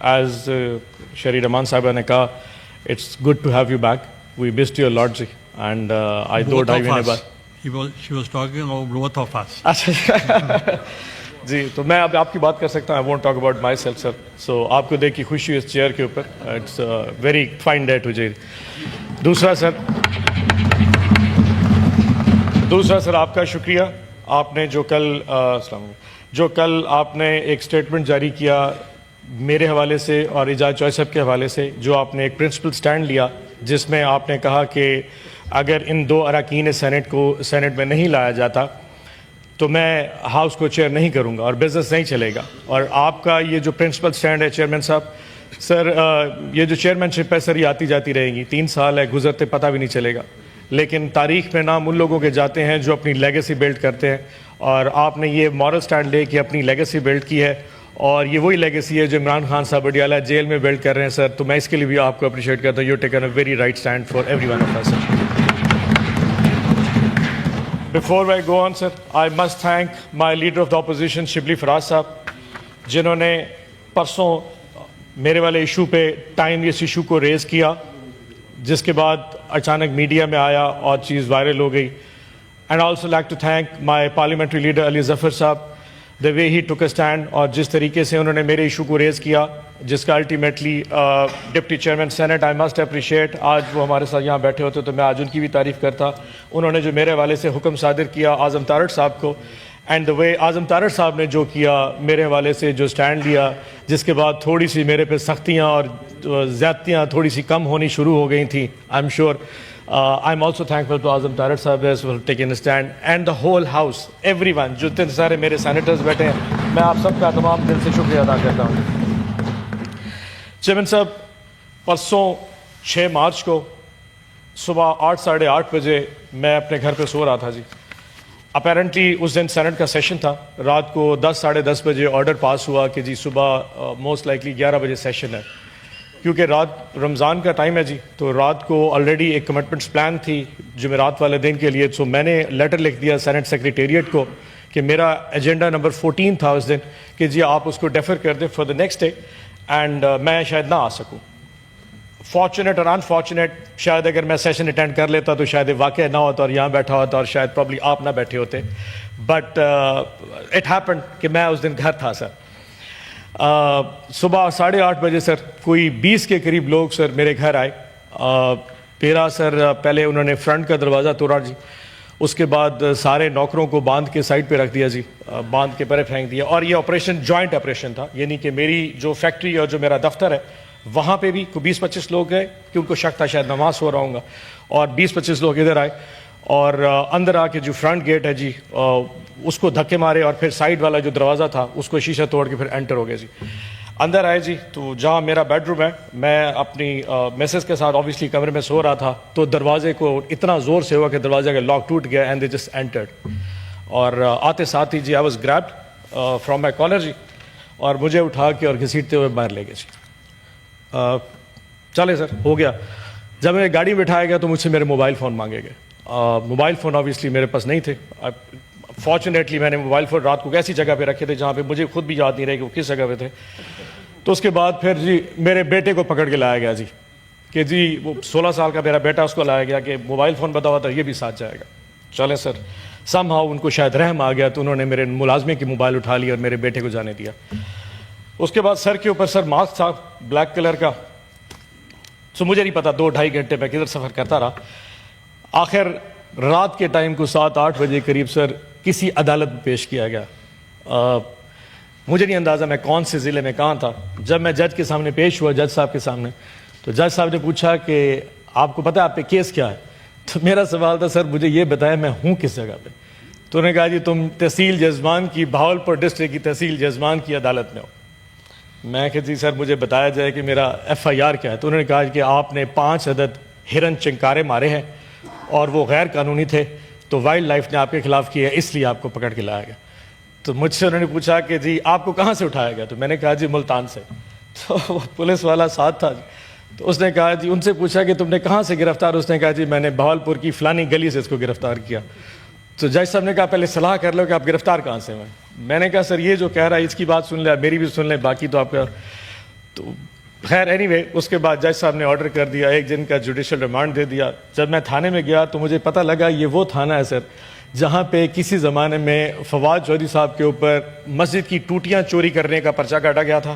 As Shari Rahman Sahaba ne kaha, it's good to have you back. We missed you a lot, ji. And I both thought of us. She was talking about both of us. اچھا جی تو میں اب آپ کی بات کر سکتا ہوں. I won't talk about myself sir. So آپ کو دیکھ کے خوشی اس چیئر کے اوپر. It's very fine day too جی. دوسرا سر آپ کا شکریہ. آپ نے جو کل آپ نے ایک اسٹیٹمنٹ جاری کیا میرے حوالے سے اور اعجاز چوہے صاحب کے حوالے سے, جو آپ نے ایک پرنسپل سٹینڈ لیا جس میں آپ نے کہا کہ اگر ان 2 اراکین سینٹ کو سینٹ میں نہیں لایا جاتا تو میں ہاؤس کو چیئر نہیں کروں گا اور بزنس نہیں چلے گا. اور آپ کا یہ جو پرنسپل سٹینڈ ہے چیئرمین صاحب, سر یہ جو چیئرمین شپ ہے سر یہ آتی جاتی رہے گی. 3 سال ہے گزرتے پتہ بھی نہیں چلے گا, لیکن تاریخ میں نام ان لوگوں کے جاتے ہیں جو اپنی لیگیسی بلڈ کرتے ہیں. اور آپ نے یہ مورل سٹینڈ لے کے اپنی لیگیسی بلڈ کی ہے, اور یہ وہی لیگیسی ہے جو عمران خان صاحب اڈیالہ جیل میں بلڈ کر رہے ہیں سر. تو میں اس کے لیے بھی آپ کو اپریشیٹ کرتا ہوں. You taken a very right stand for every one of us. Before I go on, sir, I must thank my leader of the opposition, Shibli Faraz صاحب, جنہوں نے پرسوں میرے والے ایشو پہ ٹائم اس ایشو کو ریز کیا, جس کے بعد اچانک میڈیا میں آیا اور چیز وائرل ہو گئی. And I also like to thank my parliamentary leader Ali Zafar صاحب, the way he took a stand, اور جس طریقے سے انہوں نے میرے ایشو کو ریز کیا, جس کا ultimately deputy chairman senate I must appreciate, آج وہ ہمارے ساتھ یہاں بیٹھے ہوتے تو میں آج ان کی بھی تعریف کرتا. انہوں نے جو میرے حوالے سے حکم صادر کیا اعظم تارڑ صاحب کو, اینڈ دا وے اعظم تارڑ صاحب نے جو کیا میرے حوالے سے جو سٹینڈ لیا, جس کے بعد تھوڑی سی میرے پہ سختیاں اور زیادتیاں تھوڑی سی کم ہونی شروع ہو گئی تھیں. I am sure I am also thankful to Azam Tarar sahab as well taken a stand, and the whole house, everyone, جو اتنے سارے میرے سینیٹرز بیٹھے ہیں, میں آپ سب کا تمام دل سے شکریہ ادا کرتا ہوں. چیئرمین صاحب, پرسوں 6 مارچ کو صبح 8 ساڑھے 8 بجے میں اپنے گھر پہ سو رہا تھا جی. اپیرنٹلی اس دن سینٹ کا سیشن تھا. رات کو 10 ساڑھے 10 بجے آرڈر پاس ہوا کہ جی صبح موسٹ لائکلی 11 بجے سیشن ہے, کیونکہ رات رمضان کا ٹائم ہے جی. تو رات کو آلریڈی ایک کمٹمنٹس پلان تھی جمعرات والے دن کے لیے. سو میں نے لیٹر لکھ دیا سینٹ سیکریٹریٹ کو کہ میرا ایجنڈا نمبر 14 تھا اس دن, کہ جی آپ اس کو ڈیفر کر دیں for the next day, and میں شاید نہ آ سکوں. فارچونیٹ اور انفارچونیٹ, شاید اگر میں سیشن اٹینڈ کر لیتا تو شاید واقع نہ ہوتا اور یہاں بیٹھا ہوتا, اور شاید پرابلی آپ نہ بیٹھے ہوتے. بٹ اٹ ہیپنڈ کہ میں اس دن گھر تھا سر. صبح 8:30 بجے سر کوئی 20 کے قریب لوگ سر میرے گھر آئے. میرا سر پہلے انہوں نے فرنٹ کا دروازہ توڑا جی, اس کے بعد سارے نوکروں کو باندھ کے سائڈ پہ رکھ دیا جی, باندھ کے پرے پھینک دیا. اور یہ آپریشن جوائنٹ آپریشن تھا, یعنی کہ میری جو فیکٹری اور جو میرا دفتر ہے وہاں پہ بھی 20-25 لوگ گئے, کہ ان کو شک تھا شاید نماز ہو رہا ہوں گا, اور 20-25 لوگ ادھر آئے, اور اندر آ کے جو فرنٹ گیٹ ہے جی اس کو دھکے مارے, اور پھر سائڈ والا جو دروازہ تھا اس کو شیشہ توڑ کے پھر انٹر ہو گئے جی. اندر آئے جی, تو جہاں میرا بیڈ روم ہے, میں اپنی میسز کے ساتھ آبویسلی کمرے میں سو رہا تھا, تو دروازے کو اتنا زور سے ہوا کہ دروازے کا لاک ٹوٹ گیا, اینڈ دے جسٹ انٹرڈ. اور آتے ساتھ ہی جی I was grabbed from my collar جی, اور مجھے اٹھا کے اور گھسیٹتے ہوئے باہر لے گئے جی. چلے سر ہو گیا. جب میں گاڑی میں بٹھایا گیا تو مجھ سے میرے موبائل فون مانگے گئے. موبائل فون آبویسلی میرے پاس نہیں تھے. فارچونیٹلی میں نے موبائل فون رات کو ایسی جگہ پہ رکھے تھے جہاں پہ مجھے خود بھی یاد نہیں رہے کہ وہ کس جگہ پہ تھے. تو اس کے بعد پھر جی میرے بیٹے کو پکڑ کے لایا گیا جی, کہ جی وہ 16 سال کا میرا بیٹا, اس کو لایا گیا کہ موبائل فون بتا ہوا تھا, یہ بھی ساتھ جائے گا. چلیں سر, سم ہاؤ ان کو شاید رحم آ گیا, تو انہوں نے میرے ملازمے کی موبائل اٹھا لی اور میرے بیٹے کو جانے دیا. اس کے بعد سر کے اوپر سر ماسک تھا بلیک کلر کا. سو مجھے نہیں پتا 2-2.5 گھنٹے میں کدھر سفر کرتا رہا. آخر رات کے ٹائم کو 7-8 بجے قریب سر کسی عدالت میں پیش کیا گیا. مجھے نہیں اندازہ میں کون سے ضلع میں کہاں تھا. جب میں جج کے سامنے پیش ہوا, جج صاحب کے سامنے, تو جج صاحب نے پوچھا کہ آپ کو پتہ ہے آپ پہ کیس کیا ہے. تو میرا سوال تھا سر مجھے یہ بتایا میں ہوں کس جگہ پہ. تو انہوں نے کہا جی تم تحصیل جزمان کی, بہاولپور ڈسٹرکٹ کی تحصیل جزمان کی عدالت میں ہو. میں کہ جی سر مجھے بتایا جائے کہ میرا FIR کیا ہے. تو انہوں نے کہا کہ آپ نے 5 عدد ہرن چنکارے مارے ہیں اور وہ غیر قانونی تھے, تو وائلڈ لائف نے آپ کے خلاف کیا ہے, اس لیے آپ کو پکڑ کے لایا گیا. تو مجھ سے انہوں نے پوچھا کہ جی آپ کو کہاں سے اٹھایا گیا. تو میں نے کہا جی ملتان سے. تو وہ پولیس والا ساتھ تھا, تو اس نے کہا جی ان سے پوچھا کہ تم نے کہاں سے گرفتار. اس نے کہا جی میں نے بہاولپور کی فلانی گلی سے اس کو گرفتار کیا. تو جج صاحب نے کہا پہلے صلاح کر لو کہ آپ گرفتار کہاں سے ہوئے. میں نے کہا سر یہ جو کہہ رہا ہے اس کی بات سن لیں, میری بھی سن لیں, باقی تو آپ کا. تو خیر اینی وے اس کے بعد جج صاحب نے آرڈر کر دیا, 1 دن کا جوڈیشل ریمانڈ دے دیا. جب میں تھانے میں گیا تو مجھے پتہ لگا یہ وہ تھانہ ہے سر جہاں پہ کسی زمانے میں فواد چودھری صاحب کے اوپر مسجد کی ٹوٹیاں چوری کرنے کا پرچہ کاٹا گیا تھا.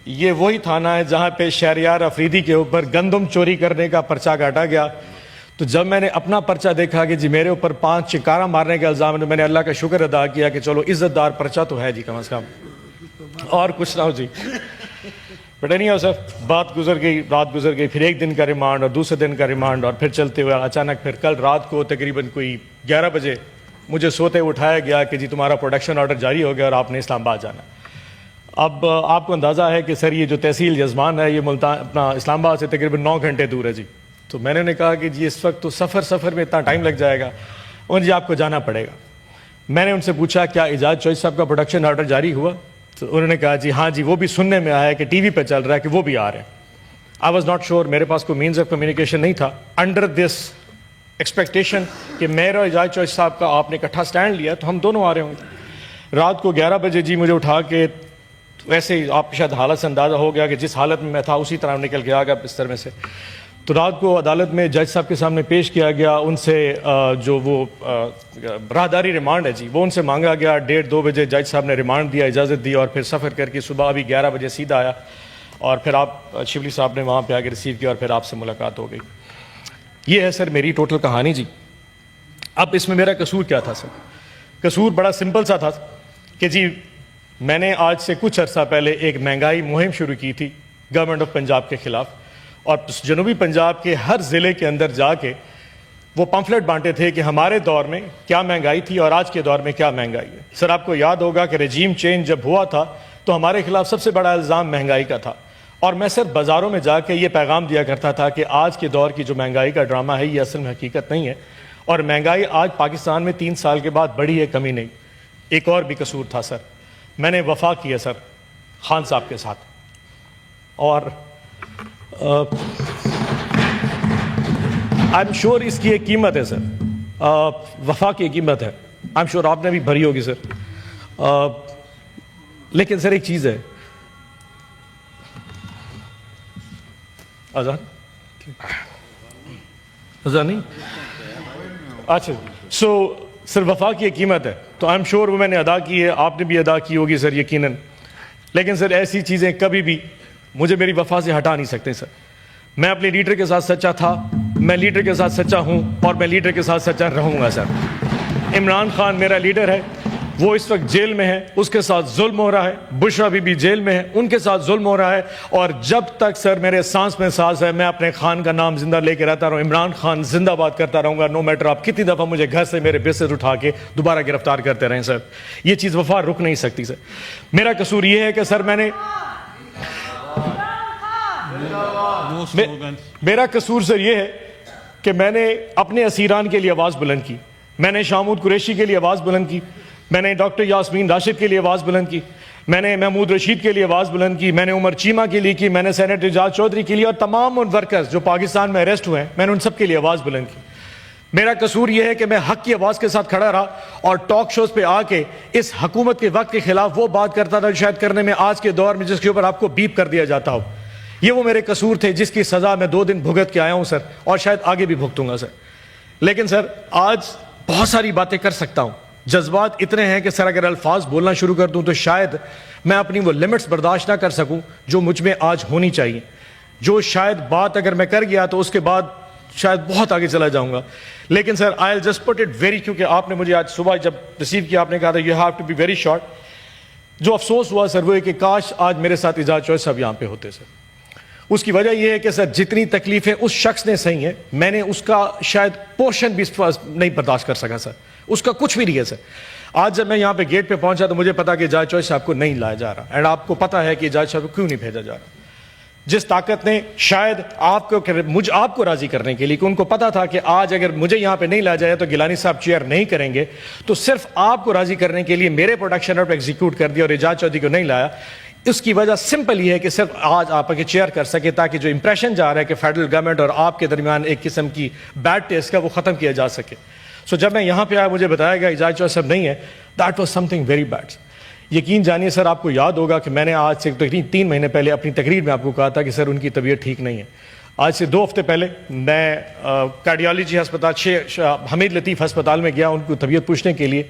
یہ وہی تھانہ ہے جہاں پہ شہریار افریدی کے اوپر گندم چوری کرنے کا پرچہ کاٹا گیا. تو جب میں نے اپنا پرچہ دیکھا کہ جی میرے اوپر 5 چکارہ مارنے کا الزام ہے, تو میں نے اللہ کا شکر ادا کیا کہ چلو عزت دار پرچہ تو ہے جی کم از کم, اور کچھ نہ ہو جی. بٹ نہیں ہو سر, بات گزر گئی, رات گزر گئی, پھر 1 دن کا ریمانڈ اور دوسرے دن کا ریمانڈ, اور پھر چلتے ہوئے اچانک پھر کل رات کو تقریباً کوئی 11 بجے مجھے سوتے اٹھایا گیا کہ جی تمہارا پروڈکشن آرڈر جاری ہو گیا اور آپ نے اسلام آباد جانا. اب آپ کو اندازہ ہے کہ سر یہ جو تحصیل یزمان ہے یہ ملتان اپنا اسلام آباد سے تقریباً 9 گھنٹے دور ہے جی. تو میں نے کہا کہ جی اس وقت تو سفر میں اتنا ٹائم لگ جائے گا, اور جی آپ کو جانا پڑے گا. میں نے ان سے پوچھا کیا اعجاز چوہدری صاحب کا پروڈکشن آرڈر جاری ہوا؟ تو انہوں نے کہا جی ہاں جی, وہ بھی سننے میں آیا ہے کہ ٹی وی پہ چل رہا ہے کہ وہ بھی آ رہے ہیں. آئی واز ناٹ شیور, میرے پاس کوئی مینز آف کمیونیکیشن نہیں تھا. انڈر دس ایکسپیکٹیشن کہ میرا اعجاز چوہدری صاحب کا آپ نے اکٹھا سٹینڈ لیا تو ہم دونوں آ رہے ہوں گے. رات کو 11 بجے جی مجھے اٹھا کے, ویسے ہی آپ کو شاید حالت سے اندازہ ہو گیا کہ جس حالت میں تھا اسی طرح نکل کے آ گیا بستر میں سے. تو رات کو عدالت میں جج صاحب کے سامنے پیش کیا گیا. ان سے جو وہ راہداری ریمانڈ ہے جی وہ ان سے مانگا گیا. 1:30-2 بجے جج صاحب نے ریمانڈ دیا, اجازت دی, اور پھر سفر کر کے صبح ابھی 11 بجے سیدھا آیا, اور پھر آپ شبلی صاحب نے وہاں پہ آ کے ریسیو کیا اور پھر آپ سے ملاقات ہو گئی. یہ ہے سر میری ٹوٹل کہانی جی. اب اس میں میرا قصور کیا تھا سر؟ قصور بڑا سمپل سا تھا کہ جی میں نے آج سے کچھ عرصہ پہلے ایک مہنگائی مہم شروع کی تھی گورنمنٹ آف پنجاب کے خلاف, اور جنوبی پنجاب کے ہر ضلع کے اندر جا کے وہ پمفلٹ بانٹے تھے کہ ہمارے دور میں کیا مہنگائی تھی اور آج کے دور میں کیا مہنگائی ہے. سر آپ کو یاد ہوگا کہ رجیم چینج جب ہوا تھا تو ہمارے خلاف سب سے بڑا الزام مہنگائی کا تھا, اور میں صرف بازاروں میں جا کے یہ پیغام دیا کرتا تھا کہ آج کے دور کی جو مہنگائی کا ڈرامہ ہے یہ اصل میں حقیقت نہیں ہے, اور مہنگائی آج پاکستان میں 3 سال کے بعد بڑھی ہے, کمی نہیں. ایک اور بھی قصور تھا سر, میں نے وفا کی ہے سر خان صاحب کے ساتھ, اور آئی ایم شیور اس کی ایک قیمت ہے سر, وفا کی قیمت ہے, آئی ایم شیور آپ نے بھی بھری ہوگی سر. لیکن سر ایک چیز ہے, آزاد نہیں, اچھا سو سر وفا کی ایک قیمت ہے تو آئی ایم شیور وہ میں نے ادا کی ہے, آپ نے بھی ادا کی ہوگی سر یقیناً. لیکن سر ایسی چیزیں کبھی بھی مجھے میری وفا سے ہٹا نہیں سکتے سر. میں اپنے لیڈر کے ساتھ سچا تھا, میں لیڈر کے ساتھ سچا ہوں, اور میں لیڈر کے ساتھ سچا رہوں گا سر. عمران خان میرا لیڈر ہے, وہ اس وقت جیل میں ہے, اس کے ساتھ ظلم ہو رہا ہے. بشرا بی بی جیل میں ہے, ان کے ساتھ ظلم ہو رہا ہے, اور جب تک سر میرے سانس میں سانس ہے میں اپنے خان کا نام زندہ لے کے رہتا رہوں. عمران خان زندہ باد کرتا رہوں گا, نو میٹر آپ کتنی دفعہ مجھے گھر سے میرے بیسز اٹھا کے دوبارہ گرفتار کرتے رہیں سر. یہ چیز وفا رک نہیں سکتی سر. میرا قصور یہ ہے کہ سر میں نے میرا قصور سر یہ ہے کہ میں نے اپنے اسیران کے لیے آواز بلند کی, میں نے شامود قریشی کے لیے آواز بلند کی, میں نے ڈاکٹر یاسمین راشد کے لیے آواز بلند کی, میں نے محمود رشید کے لیے آواز بلند کی, میں نے عمر چیمہ کے لیے کی, میں نے سینیٹر اعجاز چودھری کے لیے, اور تمام ان ورکرز جو پاکستان میں اریسٹ ہوئے ہیں میں نے ان سب کے لیے آواز بلند کی. میرا قصور یہ ہے کہ میں حق کی آواز کے ساتھ کھڑا رہا اور ٹاک شوز پہ آ کے اس حکومت کے وقت کے خلاف وہ بات کرتا تھا شاید کرنے میں آج کے دور میں جس کے اوپر آپ کو بیپ کر دیا جاتا ہو. یہ وہ میرے قصور تھے جس کی سزا میں 2 دن بھگت کے آیا ہوں سر, اور شاید آگے بھی بھگتوں گا سر. لیکن سر آج بہت ساری باتیں کر سکتا ہوں, جذبات اتنے ہیں کہ سر اگر الفاظ بولنا شروع کر دوں تو شاید میں اپنی وہ لمٹس برداشت نہ کر سکوں جو مجھ میں آج ہونی چاہیے, جو شاید بات اگر میں کر گیا تو اس کے بعد شاید بہت آگے چلا جاؤں گا. لیکن sir I just put it very, کیونکہ آپ نے مجھے آج صبح جب ریسیو کیا آپ نے کہا تھا you have to be very short. جو افسوس ہوا سر وہ ہے کہ کاش آج میرے ساتھ اعجاز چودھری صاحب یہاں پہ ہوتے سر. اس کی وجہ یہ ہے کہ سر جتنی تکلیفیں اس شخص نے سہی ہیں میں نے اس کا شاید پورشن بھی نہیں برداشت کر سکا سر, اس کا کچھ بھی نہیں ہے سر. آج جب میں یہاں پہ گیٹ پہ پہنچا تو مجھے پتا کہ اعجاز چودھری صاحب کو نہیں لایا جا رہا, اینڈ آپ کو پتا ہے کہ اعجاز صاحب کو کیوں نہیں بھیجا جا رہا. جس طاقت نے شاید آپ کو راضی کرنے کے لیے, کہ ان کو پتا تھا کہ آج اگر مجھے یہاں پہ نہیں لایا جائے تو گیلانی صاحب چیئر نہیں کریں گے, تو صرف آپ کو راضی کرنے کے لیے میرے پروڈکشن پر ایگزیکیوٹ کر دیا اور اعجاز چودھری کو نہیں لایا. اس کی وجہ سمپل یہ ہے کہ صرف آج آپ کے چیئر کر سکے تاکہ جو امپریشن جا رہا ہے کہ فیڈرل گورنمنٹ اور آپ کے درمیان ایک قسم کی بیڈ ٹیسٹ کا وہ ختم کیا جا سکے. سو جب میں یہاں پہ آیا مجھے بتایا گیا اعجاز چودھری صاحب نہیں ہے, that was some thing very bad. یقین جانیے سر آپ کو یاد ہوگا کہ میں نے آج سے تقریباً 3 مہینے پہلے اپنی تقریر میں آپ کو کہا تھا کہ سر ان کی طبیعت ٹھیک نہیں ہے. آج سے 2 ہفتے پہلے میں کارڈیالوجی ہسپتال حمید لطیف ہسپتال میں گیا ان کو طبیعت پوچھنے کے لیے.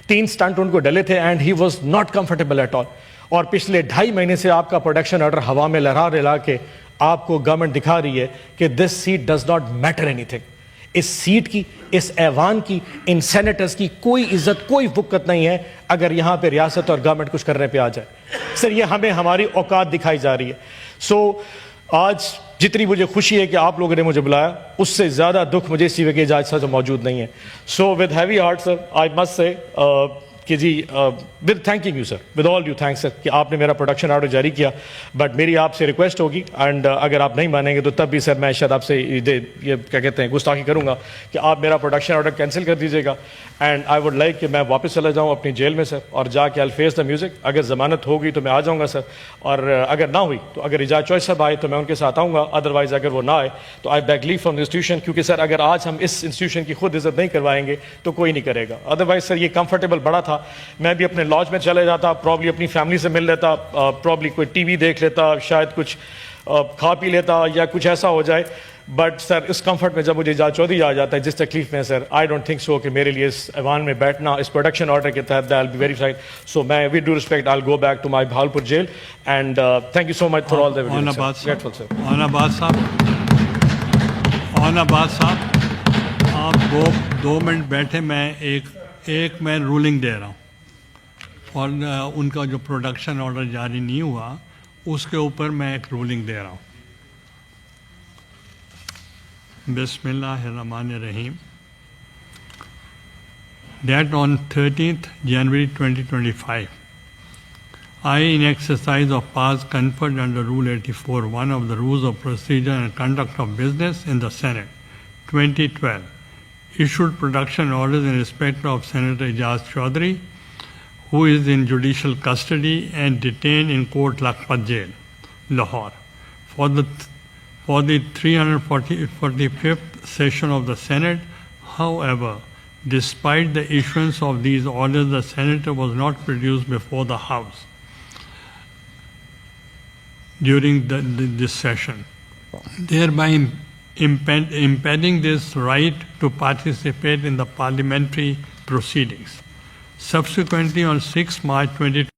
3 اسٹنٹ ان کو ڈلے تھے and he was not comfortable at all. اور پچھلے 2.5 مہینے سے آپ کا پروڈکشن آرڈر ہوا میں لہرا کے آپ کو گورنمنٹ دکھا رہی ہے کہ this seat does not matter اینی تھنگ. اس سیٹ کی، اس ایوان کی، ان سینیٹرز کی کوئی عزت، کوئی وقت نہیں ہے اگر یہاں پہ ریاست اور گورنمنٹ کچھ کرنے پہ آ جائے. سر یہ ہمیں ہماری اوقات دکھائی جا رہی ہے. سو آج جتنی مجھے خوشی ہے کہ آپ لوگوں نے مجھے بلایا، اس سے زیادہ دکھ مجھے اس لیے کہ آج سر موجود نہیں ہے. So with heavy heart sir I must say کہ جی with thanking you sir, with all you thank sir کہ آپ نے میرا پروڈکشن آرڈر جاری کیا. بٹ میری آپ سے ریکویسٹ ہوگی اینڈ اگر آپ نہیں مانیں گے تو تب بھی سر میں شاید آپ سے یہ کیا کہتے ہیں گستاخی کروں گا کہ آپ میرا پروڈکشن آرڈر کینسل کر دیجیے گا. اینڈ آئی ووڈ لائک کہ میں واپس چلا جاؤں اپنی جیل میں سر اور جا کے آئی فیس دا میوزک. اگر ضمانت ہوگی تو میں آ جاؤں گا سر، اور اگر نہ ہوئی تو اگر اجاز چوائس صاحب آئے تو میں ان کے ساتھ آؤں گا. ادروائز اگر وہ نہ آئے تو I beg leave from the institution, کیونکہ سر اگر آج ہم اس انسٹیٹیوشن کی خود عزت نہیں کروائیں گے تو کوئی نہیں کرے گا. ادروائز سر یہ کمفرٹیبل بڑا تھا، میں بھی اپنے لاج میں چلے جاتا، پرابلی اپنی فیملی سے مل لیتا، پرابلی کوئی ٹی وی دیکھ لیتا، شاید کچھ کھا پی لیتا یا کچھ ایسا ہو جائے. بٹ سر اس کمفرٹ میں جب مجھے اجاز چودھری آ جاتا ہے جس تکلیف میں سر آئی ڈونٹ تھنک سو کہ میرے لیے اس ایوان میں بیٹھنا اس پروڈکشن آرڈر کے تحت I will be very fine. So میں with due respect I will go back to my Bahawalpur jail and thank you so much for all the grateful sir. آباد صاحب آپ 2 منٹ بیٹھے، میں ایک میں رولنگ دے رہا ہوں اور ان کا جو پروڈکشن آرڈر جاری نہیں ہوا اس کے اوپر میں ایک رولنگ دے رہا ہوں. بسم اللہ الرحمن الرحیم. That on 13th January 2025, I, in exercise of powers conferred under Rule 84(1) of the Rules of Procedure and Conduct of Business in the Senate, 2012, issued production orders in respect of Senator Ijaz Chaudhry, who is in judicial custody and detained in Court Lakhpat Jail, Lahore, for the 345th session of the Senate. However, despite the issuance of these orders, the Senator was not produced before the House during this session, thereby impeding this right to participate in the parliamentary proceedings. Subsequently, on 6 March 2020,